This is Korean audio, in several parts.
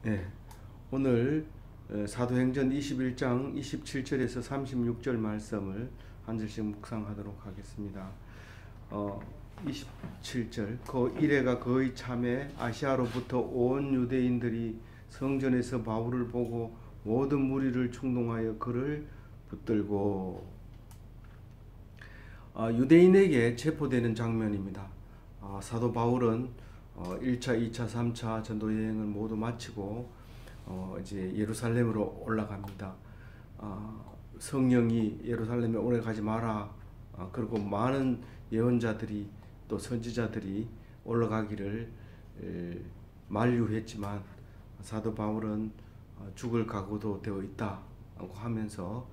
네, 오늘 사도행전 21장 27절에서 36절 말씀을 한 절씩 묵상하도록 하겠습니다. 27절 그 이래가 거의 참에 아시아로부터 온 유대인들이 성전에서 바울을 보고 모든 무리를 충동하여 그를 붙들고 유대인에게 체포되는 장면입니다. 사도 바울은 1차, 2차, 3차 전도 여행을 모두 마치고 이제 예루살렘으로 올라갑니다. 성령이 예루살렘에 오래 가지 마라. 그리고 많은 예언자들이 또 선지자들이 올라가기를 만류했지만 사도 바울은 죽을 각오도 되어 있다고 하면서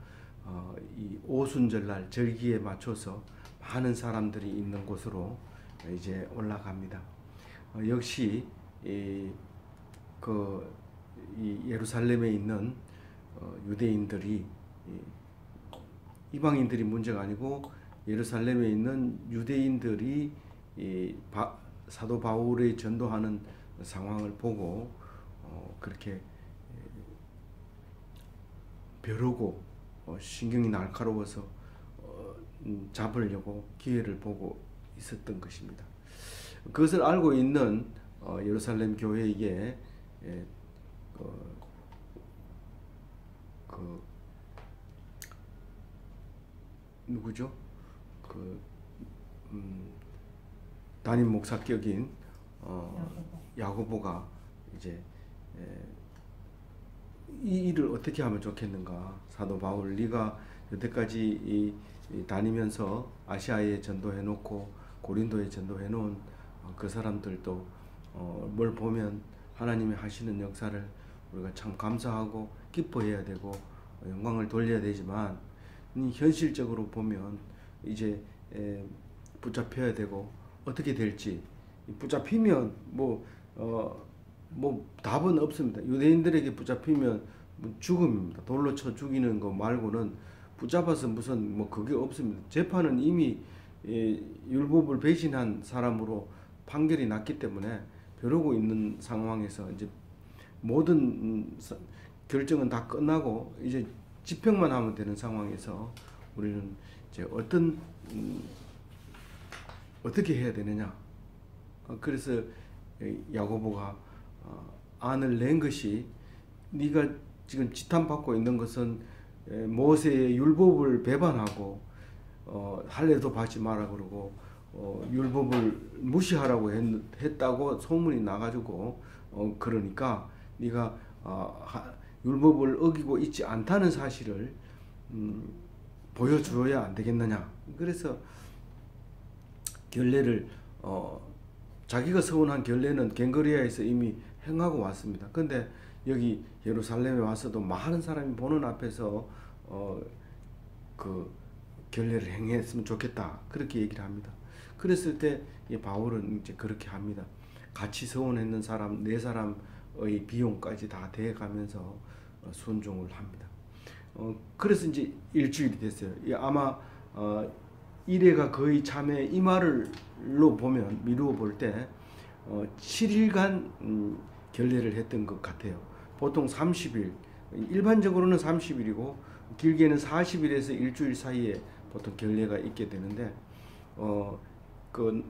이 오순절날 절기에 맞춰서 많은 사람들이 있는 곳으로 이제 올라갑니다. 역시 이 예루살렘에 있는 유대인들이 이방인들이 문제가 아니고 예루살렘에 있는 유대인들이 사도 바울의 전도하는 상황을 보고 그렇게 벼르고 신경이 날카로워서 잡으려고 기회를 보고 있었던 것입니다. 그것을 알고 있는 예루살렘 교회에게 누구죠? 담임 목사격인 야고보가 이제 이 일을 어떻게 하면 좋겠는가? 사도 바울, 네가 여태까지 다니면서 아시아에 전도해 놓고 고린도에 전도해 놓은 그 사람들도 뭘 보면 하나님이 하시는 역사를 우리가 참 감사하고 기뻐해야 되고 영광을 돌려야 되지만 현실적으로 보면 이제 붙잡혀야 되고 어떻게 될지 붙잡히면 뭐 답은 없습니다. 유대인들에게 붙잡히면 죽음입니다. 돌로 쳐 죽이는 거 말고는 붙잡아서 무슨 그게 없습니다. 재판은 이미 율법을 배신한 사람으로 판결이 났기 때문에 벼르고 있는 상황에서 이제 모든 결정은 다 끝나고 이제 집행만 하면 되는 상황에서 우리는 이제 어떻게 해야 되느냐. 그래서 야고보가 안을 낸 것이 네가 지금 지탄받고 있는 것은 모세의 율법을 배반하고 할례도 받지 마라 그러고 율법을 무시하라고 했다고 소문이 나가지고 그러니까 네가 율법을 어기고 있지 않다는 사실을 보여줘야 안 되겠느냐. 그래서 결례를 자기가 서운한 결례는 갱거리아에서 이미 행하고 왔습니다. 근데 여기 예루살렘에 와서도 많은 사람이 보는 앞에서 그 결례를 행했으면 좋겠다. 그렇게 얘기를 합니다. 그랬을 때 바울은 이제 그렇게 합니다. 같이 서원했는 사람, 네 사람의 비용까지 다 대가면서 순종을 합니다. 그래서 이제 일주일이 됐어요. 아마 이래가 거의 참에 이 말로 보면 미루어 볼 때 7일간 결례를 했던 것 같아요. 보통 30일, 일반적으로는 30일이고 길게는 40일에서 일주일 사이에 보통 결례가 있게 되는데 그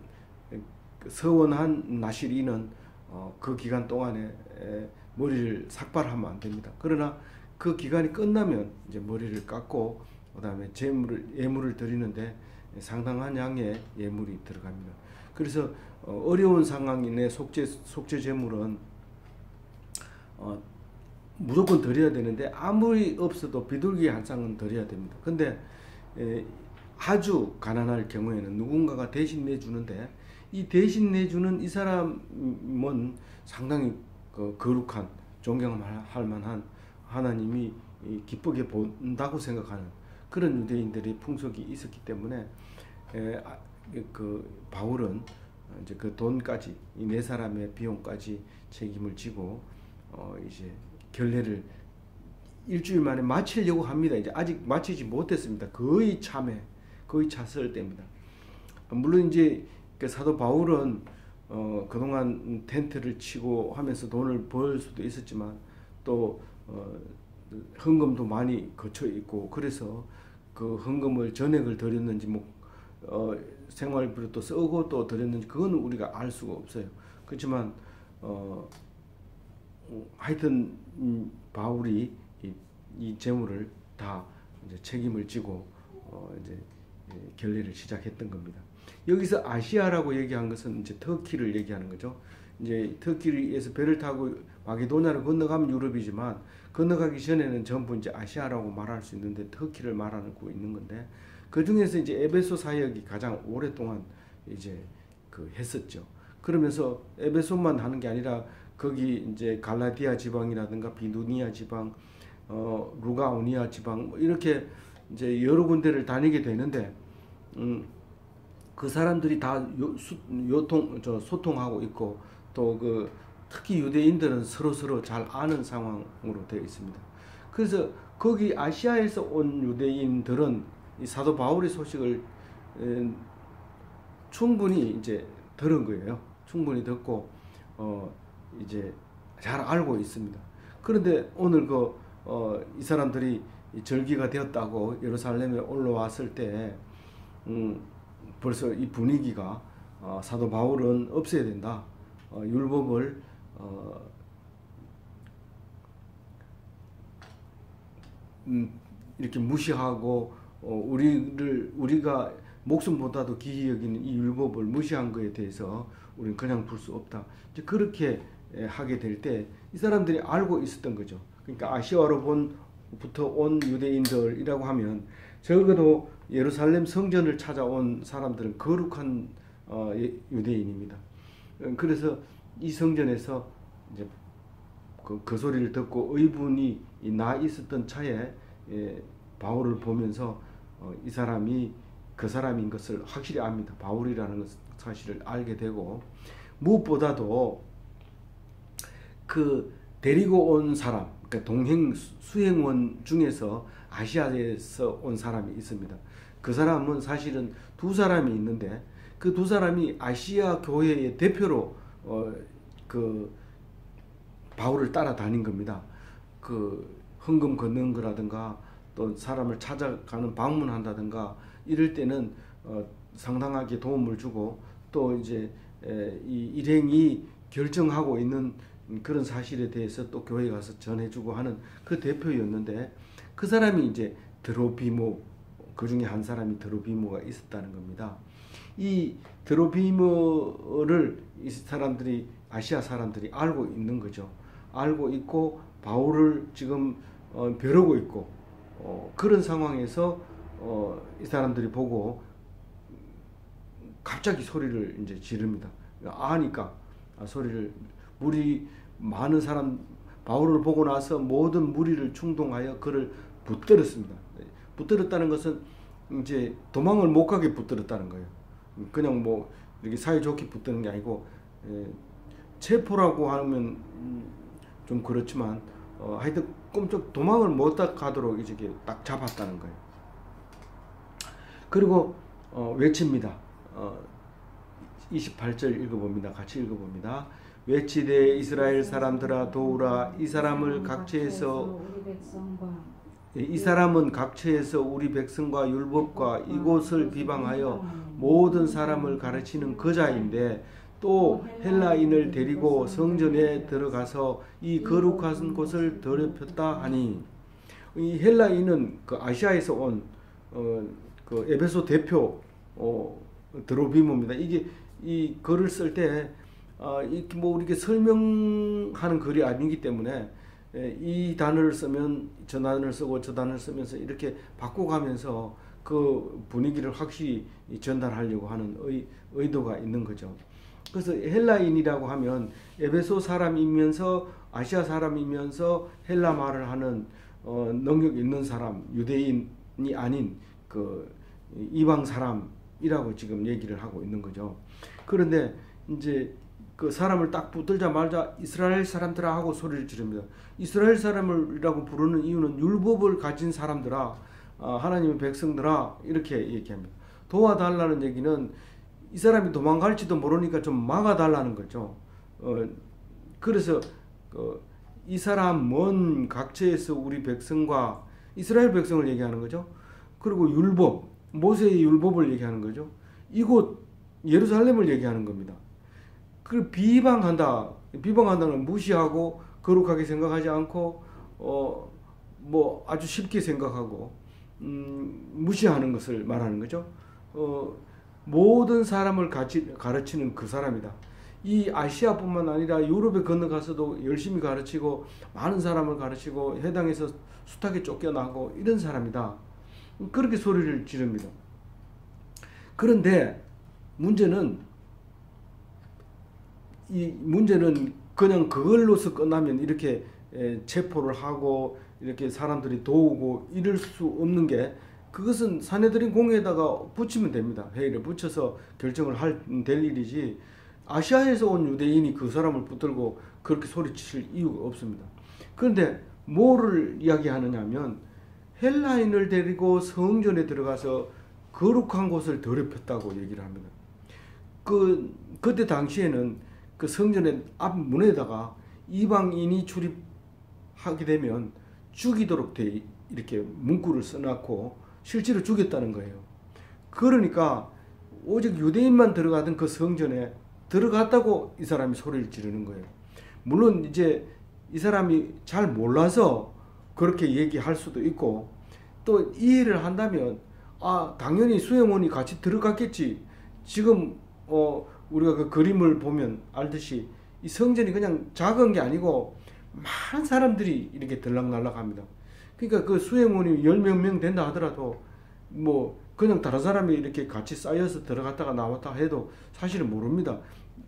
서원한 나실인은 그 기간 동안에 머리를 삭발하면 안 됩니다. 그러나 그 기간이 끝나면 이제 머리를 깎고 그다음에 예물을 드리는데 상당한 양의 예물이 들어갑니다. 그래서 어려운 상황인의 속죄 제물은 무조건 드려야 되는데 아무리 없어도 비둘기 한 쌍은 드려야 됩니다. 근데 아주 가난할 경우에는 누군가가 대신 내주는데 이 대신 내주는 이 사람은 상당히 거룩한 존경할 만한 하나님이 기쁘게 본다고 생각하는 그런 유대인들의 풍속이 있었기 때문에 그 바울은 이제 그 돈까지 이 네 사람의 비용까지 책임을 지고 이제 결례를 일주일 만에 마치려고 합니다. 이제 아직 마치지 못했습니다. 거의 찼을 때입니다. 물론 이제 그 사도 바울은 그동안 텐트를 치고 하면서 돈을 벌 수도 있었지만 또 헌금도 많이 거쳐 있고 그래서 그 헌금을 전액을 드렸는지 뭐 생활비로 또 쓰고 또 드렸는지 그건 우리가 알 수가 없어요. 그렇지만 하여튼 바울이 이 재물을 다 이제 책임을 지고 이제 결례를 시작했던 겁니다. 여기서 아시아라고 얘기한 것은 이제 터키를 얘기하는 거죠. 이제 터키에서 배를 타고 마게도냐를 건너가면 유럽이지만 건너가기 전에는 전부 이제 아시아라고 말할 수 있는데 터키를 말하고 있는 건데 그 중에서 이제 에베소 사역이 가장 오랫동안 이제 했었죠. 그러면서 에베소만 하는 게 아니라 거기 이제 갈라디아 지방이라든가 비두니아 지방, 루가오니아 지방 이렇게 이제 여러 군데를 다니게 되는데 그 사람들이 다 소통하고 있고 또 특히 유대인들은 서로 잘 아는 상황으로 되어 있습니다. 그래서 거기 아시아에서 온 유대인들은 이 사도 바울의 소식을 충분히 이제 들은 거예요. 충분히 듣고 이제 잘 알고 있습니다. 그런데 오늘 이 사람들이 절기가 되었다고 예루살렘에 올라왔을 때 벌써 이 분위기가 사도 바울은 없애야 된다. 율법을 이렇게 무시하고 우리가 목숨보다도 귀히 여기는 이 율법을 무시한 것에 대해서 우리는 그냥 둘 수 없다. 이제 그렇게 하게 될 때 이 사람들이 알고 있었던 거죠. 그러니까 아시아로부터 온 유대인들이라고 하면 적어도 예루살렘 성전을 찾아온 사람들은 거룩한 유대인입니다. 그래서 이 성전에서 이제 그 소리를 듣고 의분이 나 있었던 차에 바울을 보면서 이 사람이 그 사람인 것을 확실히 압니다. 바울이라는 사실을 알게 되고 무엇보다도 그 데리고 온 사람, 그러니까 수행원 중에서 아시아에서 온 사람이 있습니다. 그 사람은 사실은 두 사람이 있는데 그 두 사람이 아시아 교회의 대표로 그 바울을 따라다닌 겁니다. 그 헌금 걷는 거라든가 또 사람을 찾아가는 방문한다든가 이럴 때는 상당하게 도움을 주고 또 이제 이 일행이 결정하고 있는 그런 사실에 대해서 또 교회에 가서 전해주고 하는 그 대표였는데 그 사람이 이제 드로비모, 그 중에 한 사람이 드로비모가 있었다는 겁니다. 이 드로비모를 이 사람들이 아시아 사람들이 알고 있는 거죠. 알고 있고 바울을 지금 벼르고 있고 그런 상황에서 이 사람들이 보고 갑자기 소리를 이제 지릅니다. 아니까 소리를 많은 사람 바울을 보고 나서 모든 무리를 충동하여 그를 붙들었습니다. 붙들었다는 것은 이제 도망을 못 가게 붙들었다는 거예요. 그냥 뭐 이렇게 사이좋게 붙드는 게 아니고 체포라고 하면 좀 그렇지만 하여튼 꼼짝 도망을 못 가도록 이렇게 딱 잡았다는 거예요. 그리고 외칩니다. 28절 읽어봅니다. 같이 읽어봅니다. 외치되 이스라엘 사람들아 도우라. 이 사람은 각처에서 우리 백성과 율법과 이곳을 비방하여 모든 사람을 가르치는 거자인데 또 헬라인을 데리고 성전에 들어가서 이 거룩한 곳을 더럽혔다 하니, 이 헬라인은 그 아시아에서 온 그 에베소 대표 드로비모입니다. 이게 이 글을 쓸 때 이렇게 뭐 우리가 설명하는 글이 아니기 때문에 이 단어를 쓰면 저 단어를 쓰고 저 단어를 쓰면서 이렇게 바꿔가면서 그 분위기를 확실히 전달하려고 하는 의도가 있는 거죠. 그래서 헬라인이라고 하면 에베소 사람이면서 아시아 사람이면서 헬라 말을 하는 능력 있는 사람, 유대인이 아닌 그 이방 사람이라고 지금 얘기를 하고 있는 거죠. 그런데 이제 그 사람을 딱 붙들자마자 이스라엘 사람들아 하고 소리를 지릅니다. 이스라엘 사람이라고 부르는 이유는 율법을 가진 사람들아, 하나님의 백성들아 이렇게 얘기합니다. 도와달라는 얘기는 이 사람이 도망갈지도 모르니까 좀 막아달라는 거죠. 그래서 이 사람 먼 각처에서 우리 백성과 이스라엘 백성을 얘기하는 거죠. 그리고 율법, 모세의 율법을 얘기하는 거죠. 이곳 예루살렘을 얘기하는 겁니다. 그 비방한다는 무시하고 거룩하게 생각하지 않고 뭐 아주 쉽게 생각하고 무시하는 것을 말하는 거죠. 모든 사람을 가르치는 그 사람이다. 이 아시아뿐만 아니라 유럽에 건너가서도 열심히 가르치고 많은 사람을 가르치고 해당에서 숱하게 쫓겨나고 이런 사람이다. 그렇게 소리를 지릅니다. 그런데 문제는 그냥 그걸로서 끝나면 이렇게 체포를 하고 이렇게 사람들이 도우고 이럴 수 없는 게, 그것은 사내들인 공회에다가 붙이면 됩니다. 회의를 붙여서 결정을 될 일이지, 아시아에서 온 유대인이 그 사람을 붙들고 그렇게 소리칠 이유가 없습니다. 그런데 뭐를 이야기하느냐 하면 헬라인을 데리고 성전에 들어가서 거룩한 곳을 더럽혔다고 얘기를 합니다. 그때 당시에는 그 성전의 앞문에다가 이방인이 출입하게 되면 죽이도록 이렇게 문구를 써놨고 실제로 죽였다는 거예요. 그러니까 오직 유대인만 들어가던 그 성전에 들어갔다고 이 사람이 소리를 지르는 거예요. 물론 이제 이 사람이 잘 몰라서 그렇게 얘기할 수도 있고, 또 이해를 한다면 당연히 수행원이 같이 들어갔겠지. 지금 우리가 그 그림을 보면 알듯이 이 성전이 그냥 작은 게 아니고 많은 사람들이 이렇게 들락날락합니다. 그러니까 그 수행원이 10몇 명 된다 하더라도 뭐 그냥 다른 사람이 이렇게 같이 쌓여서 들어갔다가 나왔다 해도 사실은 모릅니다.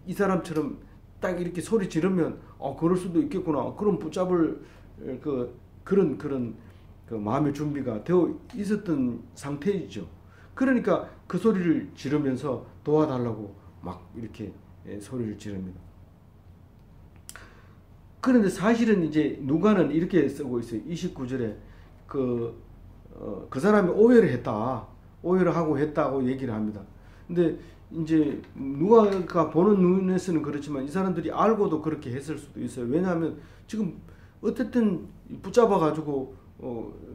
이 사람처럼 딱 이렇게 소리 지르면 그럴 수도 있겠구나. 그럼 붙잡을 그런 그 마음의 준비가 되어 있었던 상태이죠. 그러니까 그 소리를 지르면서 도와달라고 막 이렇게 소리를 지릅니다. 그런데 사실은 이제 누가는 이렇게 쓰고 있어요. 29절에 그 사람이 오해를 하고 했다고 얘기를 합니다. 근데 이제 누가가 보는 눈에서는 그렇지만 이 사람들이 알고도 그렇게 했을 수도 있어요. 왜냐하면 지금 어쨌든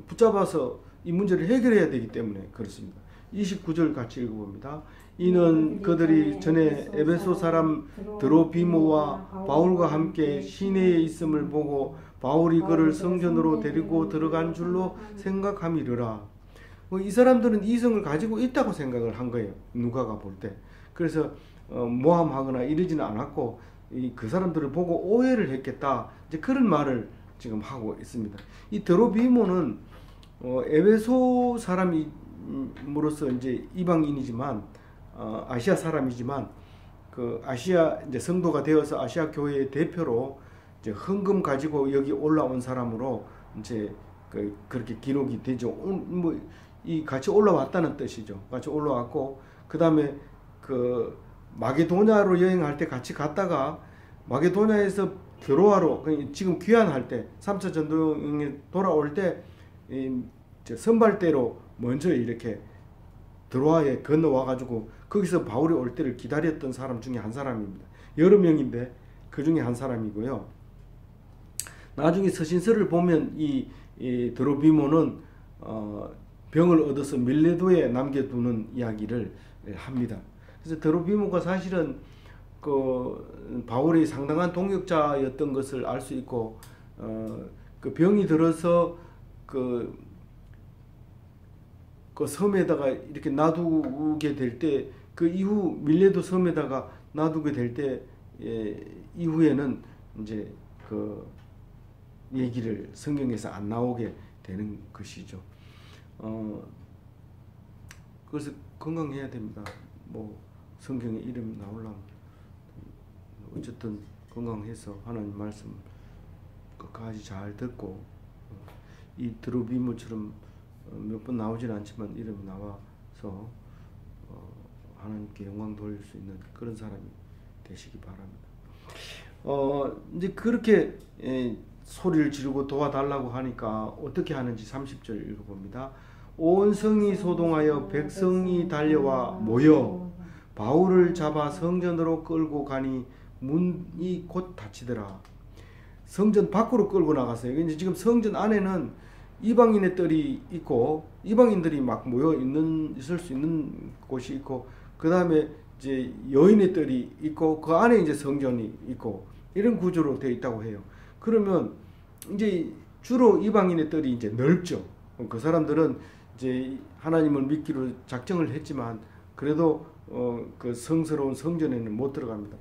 붙잡아서 이 문제를 해결해야 되기 때문에 그렇습니다. 29절 같이 읽어봅니다. 이는 그들이 전에 에베소 사람 드로비모와 바울과 함께 시내에 있음을 보고 바울이 그를 성전으로 데리고 들어간 줄로 생각함이르라. 이 사람들은 이성을 가지고 있다고 생각을 한 거예요. 누가가 볼 때. 그래서 모함하거나 이러지는 않았고 그 사람들을 보고 오해를 했겠다. 이제 그런 말을 지금 하고 있습니다. 이 드로비모는 에베소 사람으로서 이제 이방인이지만 아시아 사람이지만 그 아시아 이제 성도가 되어서 아시아 교회의 대표로 이제 헌금 가지고 여기 올라온 사람으로 이제 그렇게 기록이 되죠. 이 같이 올라왔다는 뜻이죠. 같이 올라왔고 그 다음에 그 마게도냐로 여행할 때 같이 갔다가 마게도냐에서 드로아로 지금 귀환할 때 3차 전도여행에 돌아올 때 선발대로 먼저 이렇게 드로아에 건너와가지고 거기서 바울이 올 때를 기다렸던 사람 중에 한 사람입니다. 여러 명인데 그 중에 한 사람이고요. 나중에 서신서를 보면 이 드로비모는 병을 얻어서 밀레도에 남겨두는 이야기를 합니다. 그래서 드로비모가 사실은 그 바울이 상당한 동역자였던 것을 알 수 있고 그 병이 들어서 그 섬에다가 이렇게 놔두게 될 때 그 이후 밀레도 섬에다가 놔두게 될 때 이후에는 이제 그 얘기를 성경에서 안 나오게 되는 것이죠. 그래서 건강해야 됩니다. 뭐 성경에 이름 나오려면 어쨌든 건강해서 하나님 말씀 끝까지 잘 듣고 이 드로비모처럼 몇 번 나오진 않지만 이름이 나와서 하나님께 영광 돌릴 수 있는 그런 사람이 되시기 바랍니다. 이제 그렇게 소리를 지르고 도와달라고 하니까 어떻게 하는지 30절 읽어봅니다. 온 성이 소동하여 백성이 달려와 모여 바울을 잡아 성전으로 끌고 가니 문이 곧 닫히더라. 성전 밖으로 끌고 나갔어요. 이제 지금 성전 안에는 이방인의 뜰이 있고 이방인들이 막 모여 있을 수 있는 곳이 있고, 그 다음에 이제 여인의 뜰이 있고, 그 안에 이제 성전이 있고, 이런 구조로 되어 있다고 해요. 그러면 이제 주로 이방인의 뜰이 이제 넓죠. 그 사람들은 이제 하나님을 믿기로 작정을 했지만 그래도 그 성스러운 성전에는 못 들어갑니다.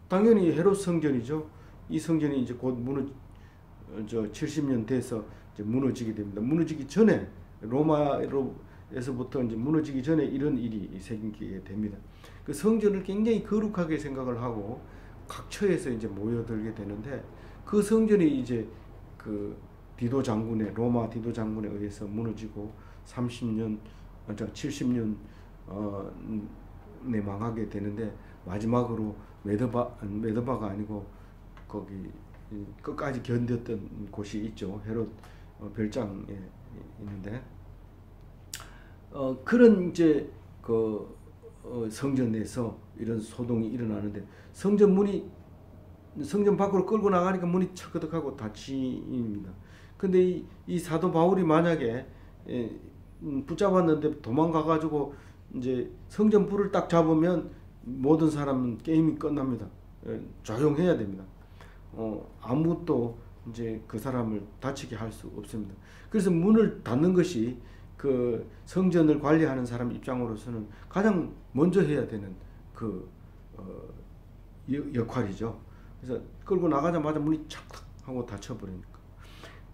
당연히 헤롯 성전이죠. 이 성전이 이제 곧 70년 돼서 이제 무너지게 됩니다. 무너지기 전에, 로마에서부터 이제 무너지기 전에 이런 일이 생기게 됩니다. 그 성전을 굉장히 거룩하게 생각을 하고 각처에서 이제 모여들게 되는데, 그 성전이 이제 그 로마 디도 장군에 의해서 무너지고 70년 내 망하게 되는데, 마지막으로 메드바가 아니고 거기 끝까지 견뎠던 곳이 있죠. 헤롯 별장에 있는데, 그런 이제 그 성전 내에서 이런 소동이 일어나는데, 성전 밖으로 끌고 나가니까 문이 철거덕하고 닫힙니다. 근데 이 사도 바울이 만약에 붙잡았는데 도망가가지고 이제 성전 불을 딱 잡으면 모든 사람은 게임이 끝납니다. 조용해야 됩니다. 아무것도 이제 그 사람을 다치게 할 수 없습니다. 그래서 문을 닫는 것이 그 성전을 관리하는 사람 입장으로서는 가장 먼저 해야 되는 그 역할이죠. 그래서 끌고 나가자마자 문이 착탁 하고 닫혀버리니까.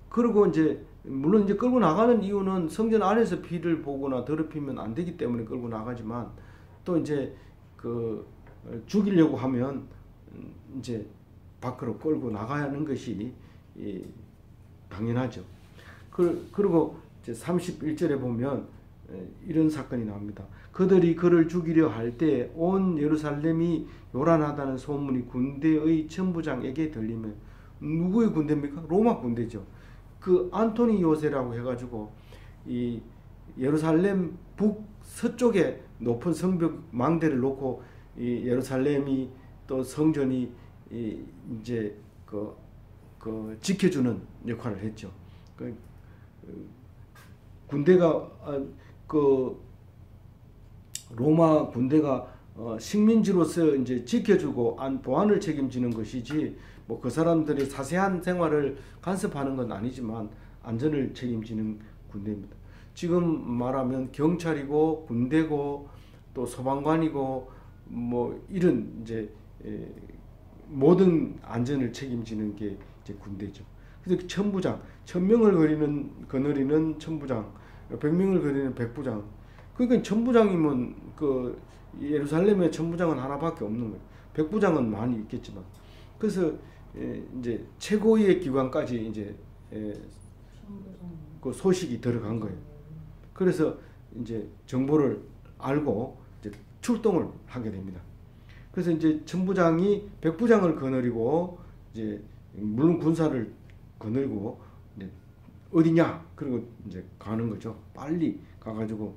그리고 이제 물론 이제 끌고 나가는 이유는 성전 안에서 피를 보거나 더럽히면 안 되기 때문에 끌고 나가지만, 또 이제 그 죽이려고 하면 이제 밖으로 끌고 나가는 것이 당연하죠. 그리고 이제 31절에 보면 이런 사건이 나옵니다. 그들이 그를 죽이려 할 때 온 예루살렘이 요란하다는 소문이 군대의 천부장에게 들리며, 누구의 군대입니까? 로마 군대죠. 그 안토니 요새라고 해가지고 이 예루살렘 북서쪽에 높은 성벽 망대를 놓고 이 예루살렘이 또 성전이 이제 그 지켜주는 역할을 했죠. 군대가 그 로마 군대가 식민지로서 이제 지켜주고 보안을 책임지는 것이지, 뭐 그 사람들이 자세한 생활을 간섭하는 건 아니지만 안전을 책임지는 군대입니다. 지금 말하면 경찰이고 군대고 또 소방관이고 뭐 이런 이제 모든 안전을 책임지는 게 이제 군대죠. 그래서 천부장, 1000명을 거느리는 천부장, 100명을 거느리는 백부장. 그러니까 천부장이면 그 예루살렘의 천부장은 하나밖에 없는 거예요. 백부장은 많이 있겠지만. 그래서 이제 최고의 기관까지 이제 그 소식이 들어간 거예요. 그래서 이제 정보를 알고 이제 출동을 하게 됩니다. 그래서 이제 천부장이 백부장을 거느리고 이제 물론 군사를 거느리고 이제 어디냐, 그리고 이제 가는 거죠. 빨리 가가지고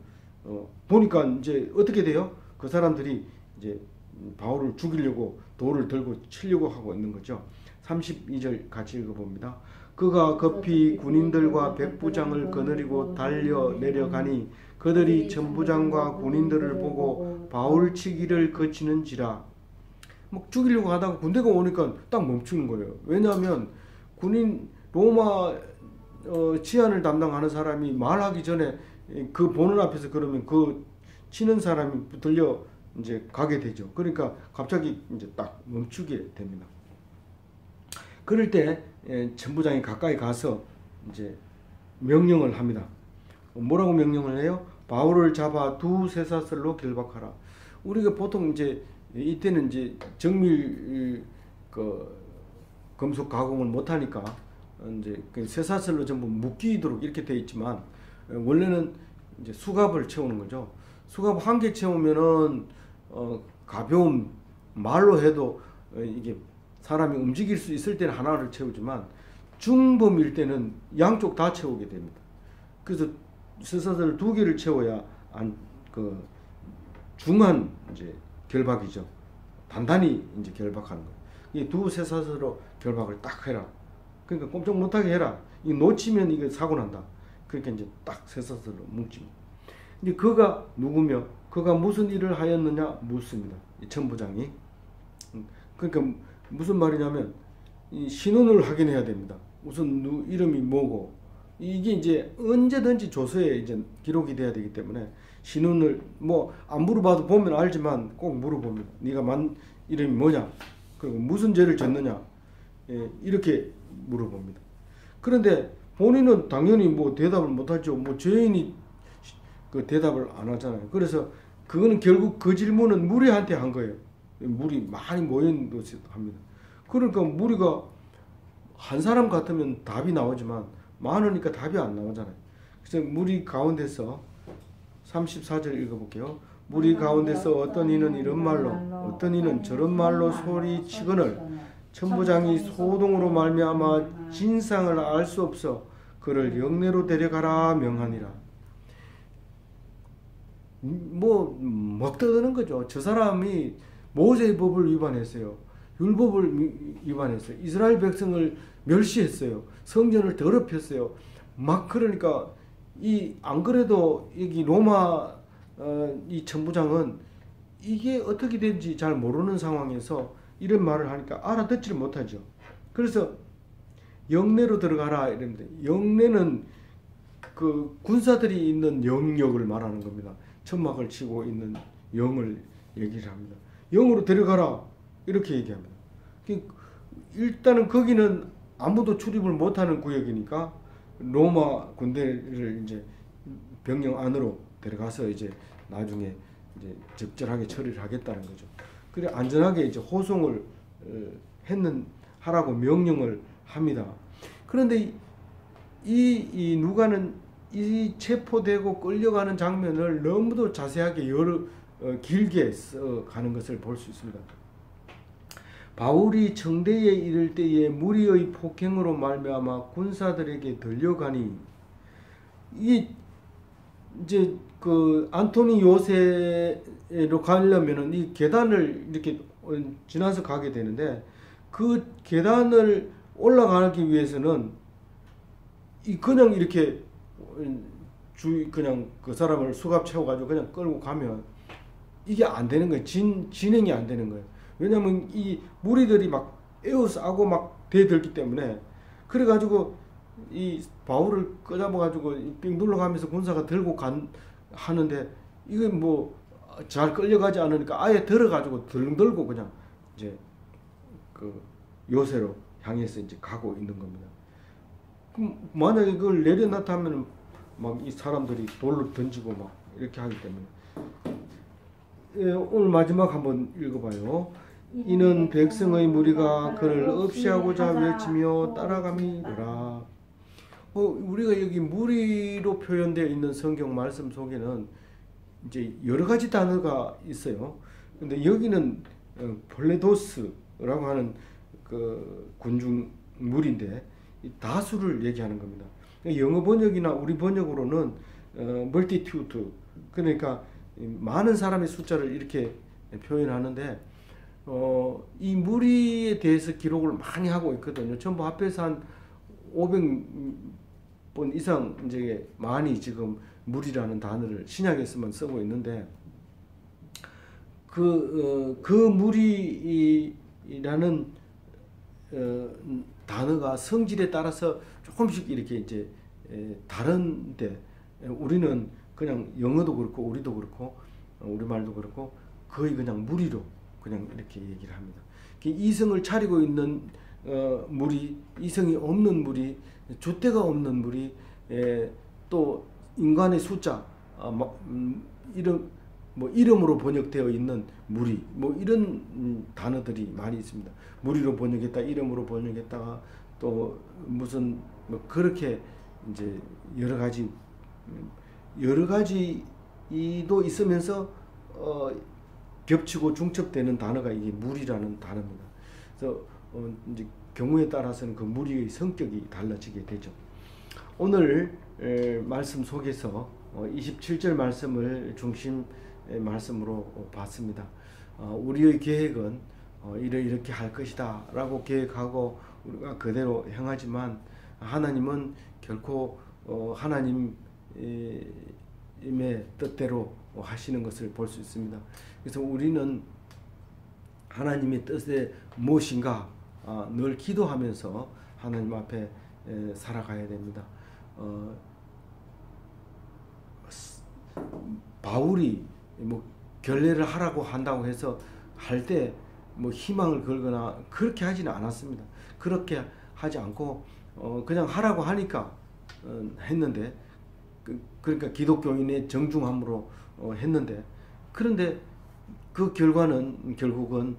보니까 이제 어떻게 돼요? 그 사람들이 이제 바울을 죽이려고 돌을 들고 치려고 하고 있는 거죠. 32절 같이 읽어봅니다. 그가 급히 군인들과 백부장을 거느리고 달려 내려가니 그들이 천부장과 군인들을 보고 바울 치기를 거치는지라. 막 죽이려고 하다가 군대가 오니까 딱 멈추는 거예요. 왜냐하면 로마 치안을 담당하는 사람이 말하기 전에 그 보는 앞에서 그러면 그 치는 사람이 들려 이제 가게 되죠. 그러니까 갑자기 이제 딱 멈추게 됩니다. 그럴 때 천부장이 가까이 가서 이제 명령을 합니다. 뭐라고 명령을 해요? 바울을 잡아 두 쇠사슬로 결박하라. 우리가 보통 이제 이때는 이제 정밀 금속 가공을 못하니까 이제 그 쇠사슬로 전부 묶이도록 이렇게 되어 있지만, 원래는 이제 수갑을 채우는 거죠. 수갑 한 개 채우면은 가벼운 말로 해도 이게 사람이 움직일 수 있을 때는 하나를 채우지만 중범일 때는 양쪽 다 채우게 됩니다. 그래서 쇠사슬 2개를 채워야 중한 이제 결박이죠. 단단히 이제 결박하는 거예요. 이 두세 사서로 결박을 딱 해라. 그러니까 꼼짝 못하게 해라. 이 놓치면 이게 사고 난다. 그렇게 이제 딱 세 사서로 뭉칩니다. 이제 그가 누구며 그가 무슨 일을 하였느냐 묻습니다. 이 천부장이. 그러니까 무슨 말이냐면 이 신원을 확인해야 됩니다. 우선 이름이 뭐고 이게 이제 언제든지 조서에 이제 기록이 돼야 되기 때문에 신원을 뭐 안 물어봐도 보면 알지만 꼭 물어봅니다. 네가 이름이 뭐냐? 그리고 무슨 죄를 졌느냐? 예, 이렇게 물어봅니다. 그런데 본인은 당연히 뭐 대답을 못하죠. 뭐 죄인이 그 대답을 안 하잖아요. 그래서 그거는 결국 그 질문은 무리한테 한 거예요. 무리 많이 모인 것이 합니다. 그러니까 무리가 한 사람 같으면 답이 나오지만 많으니까 답이 안 나오잖아요. 그래서 무리 가운데서 34절 읽어볼게요. 무리 가운데서 어떤 이는 이런 말로 어떤 이는 저런 말로 소리치거늘 천부장이 소동으로 말미암아 진상을 알 수 없어 그를 영내로 데려가라 명하니라. 뭐 먹떠드는 거죠. 저 사람이 모세의 법을 위반했어요. 율법을 위반했어요. 이스라엘 백성을 멸시했어요. 성전을 더럽혔어요. 막 그러니까 이 안 그래도 여기 로마 이 천부장은 이게 어떻게 된지 잘 모르는 상황에서 이런 말을 하니까 알아듣지를 못하죠. 그래서 영내로 들어가라 이랬는데 영내는 그 군사들이 있는 영역을 말하는 겁니다. 천막을 치고 있는 영을 얘기를 합니다. 영으로 데려가라 이렇게 얘기합니다. 일단은 거기는 아무도 출입을 못하는 구역이니까 로마 군대를 이제 병영 안으로 데려가서 이제 나중에 이제 적절하게 처리를 하겠다는 거죠. 그래 안전하게 이제 호송을 하라고 명령을 합니다. 그런데 이 누가는 이 체포되고 끌려가는 장면을 너무도 자세하게 길게 써가는 것을 볼 수 있습니다. 바울이 청대에 이를 때에 무리의 폭행으로 말미암아 군사들에게 들려가니 이제 그 안토니 요새로 가려면은 이 계단을 이렇게 지나서 가게 되는데 그 계단을 올라가기 위해서는 그냥 이렇게 그냥 그 사람을 수갑 채워가지고 그냥 끌고 가면 이게 안 되는 거예요. 진행이 안 되는 거예요. 왜냐면 이 무리들이 막 에워싸고 막 대들기 때문에 그래가지고 이 바울을 끄잡아가지고 삥 눌러가면서 군사가 들고 하는데 이건 뭐 잘 끌려가지 않으니까 아예 들어가지고 들고 그냥 이제 그 요새로 향해서 이제 가고 있는 겁니다. 그럼 만약에 그걸 내려놨다 하면은 막 이 사람들이 돌로 던지고 막 이렇게 하기 때문에 예, 오늘 마지막 한번 읽어봐요. 이는 백성의 무리가 그를 없이하고자 외치며 따라감이더라. 우리가 여기 무리로 표현되어 있는 성경 말씀 속에는 이제 여러 가지 단어가 있어요. 근데 여기는 폴레도스라고 하는 그 군중 무리인데 다수를 얘기하는 겁니다. 영어 번역이나 우리 번역으로는 multitude, 그러니까 많은 사람의 숫자를 이렇게 표현하는데 이 무리에 대해서 기록을 많이 하고 있거든요. 전부 합해서 한 500번 이상 이제 많이 지금 무리라는 단어를 신약에서만 쓰고 있는데 그 무리라는 단어가 성질에 따라서 조금씩 이렇게 이제 다른데 우리는 그냥 영어도 그렇고 우리도 그렇고 우리말도 그렇고 거의 그냥 무리로 그냥 이렇게 얘기를 합니다. 이성을 차리고 있는 무리, 이성이 없는 무리, 줏대가 없는 무리, 또 인간의 숫자, 이름으로 번역되어 있는 무리, 뭐 이런 단어들이 많이 있습니다. 무리로 번역했다, 이름으로 번역했다가 또 무슨 뭐 그렇게 이제 여러 가지도 있으면서 겹치고 중첩되는 단어가 이게 무리라는 단어입니다. 그래서 이제 경우에 따라서는 그 무리의 성격이 달라지게 되죠. 오늘 말씀 속에서 27절 말씀을 중심 말씀으로 봤습니다. 우리의 계획은 이렇게 할 것이다 라고 계획하고 우리가 그대로 행하지만 하나님은 결코 하나님의 뜻대로 하시는 것을 볼 수 있습니다. 그래서 우리는 하나님의 뜻이 무엇인가 늘 기도하면서 하나님 앞에 살아가야 됩니다. 바울이 결례를 하라고 한다고 해서 할 때 희망을 걸거나 그렇게 하지는 않았습니다. 그렇게 하지 않고 그냥 하라고 하니까 했는데 그러니까 기독교인의 정중함으로 했는데 그런데 그 결과는 결국은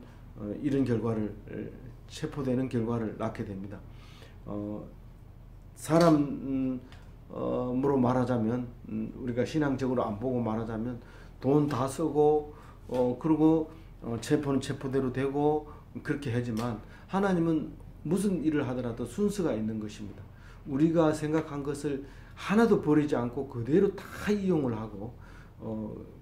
이런 결과를 체포되는 결과를 낳게 됩니다. 사람으로 말하자면 우리가 신앙적으로 안 보고 말하자면 돈 다 쓰고 그리고 체포는 체포대로 되고 그렇게 하지만 하나님은 무슨 일을 하더라도 순서가 있는 것입니다. 우리가 생각한 것을 하나도 버리지 않고 그대로 다 이용을 하고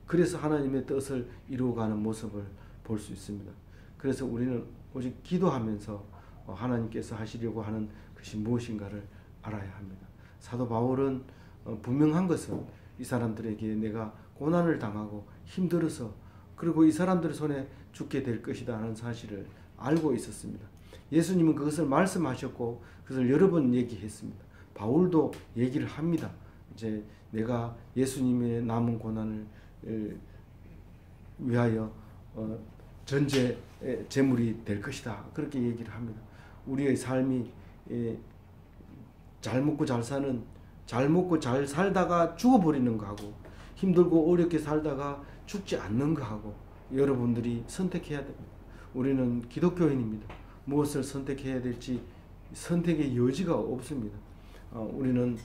그래서 하나님의 뜻을 이루어가는 모습을 볼 수 있습니다. 그래서 우리는 오직 기도하면서 하나님께서 하시려고 하는 것이 무엇인가를 알아야 합니다. 사도 바울은 분명한 것은 이 사람들에게 내가 고난을 당하고 힘들어서 그리고 이 사람들의 손에 죽게 될 것이다 하는 사실을 알고 있었습니다. 예수님은 그것을 말씀하셨고 그것을 여러 번 얘기했습니다. 바울도 얘기를 합니다. 이제 내가 예수님의 남은 고난을 위하여 전제 제물이 될 것이다. 그렇게 얘기를 합니다. 우리의 삶이 잘 먹고 잘 사는, 잘 먹고 잘 살다가 죽어버리는 거하고 힘들고 어렵게 살다가 죽지 않는 거하고 여러분들이 선택해야 됩니다. 우리는 기독교인입니다. 무엇을 선택해야 될지 선택의 여지가 없습니다. 우리는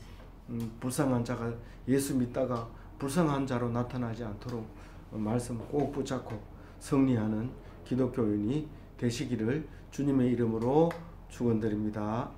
불쌍한 자가 예수 믿다가 불쌍한 자로 나타나지 않도록 말씀 꼭 붙잡고 승리하는 기독교인이 되시기를 주님의 이름으로 축원드립니다.